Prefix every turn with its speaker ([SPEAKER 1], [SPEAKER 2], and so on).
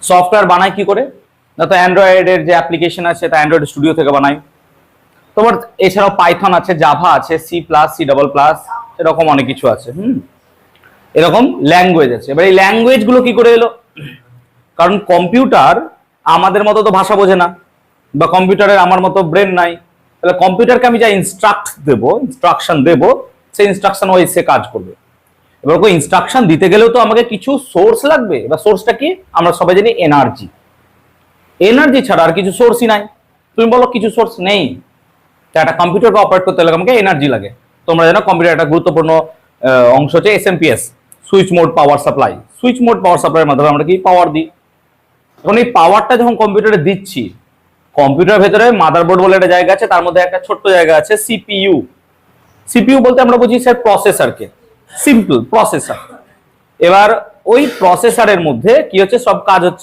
[SPEAKER 1] Software বানায় কি করে? না তো অ্যান্ড্রয়েডের যে অ্যাপ্লিকেশন আছে তা অ্যান্ড্রয়েড স্টুডিও থেকে বানায়। তোমার এছাড়াও পাইথন আছে, জাভা আছে, C++, এরকম অনেক কিছু আছে। এরকম ল্যাঙ্গুয়েজ আছে। এবার এই ল্যাঙ্গুয়েজ গুলো কি করে এলো? কারণ কম্পিউটার আমাদের মতো তো ভাষা বোঝে না, বা কম্পিউটারের আমার মতো ব্রেন নাই। তাহলে কম্পিউটারকে আমি যা ইনস্ট্রাকশন দেবো, সেই ইনস্ট্রাকশন ওয়াইজ সে কাজ করবে। এবার ওই ইনস্ট্রাকশন দিতে গেলেও তো আমাকে কিছু সোর্স লাগবে। এবার সোর্সটা কি? আমরা সবাই জানি এনার্জি। এনার্জি ছাড়া আর কিছু সোর্সই নাই। তুমি বলো কিছু সোর্স নেই। একটা কম্পিউটারকে অপারেট করতে হলে আমাকে এনার্জি লাগে। তোমরা জানো কম্পিউটার একটা গুরুত্বপূর্ণ অংশ হচ্ছে SMPS, switch mode power supply. Switch mode power সাপ্লাইয়ের মাধ্যমে আমরা কি পাওয়ার দিই। এখন এই পাওয়ারটা যখন কম্পিউটারে দিচ্ছি, কম্পিউটারের ভেতরে মাদারবোর্ড বলে একটা জায়গা আছে, তার মধ্যে একটা ছোট্ট জায়গা আছে সিপিইউ। সিপিইউ বলতে আমরা বুঝি স্যার প্রসেসরকে, সিম্পল প্রসেসর। এবার ওই প্রসেসরের মধ্যে কি হচ্ছে, সব কাজ হচ্ছে।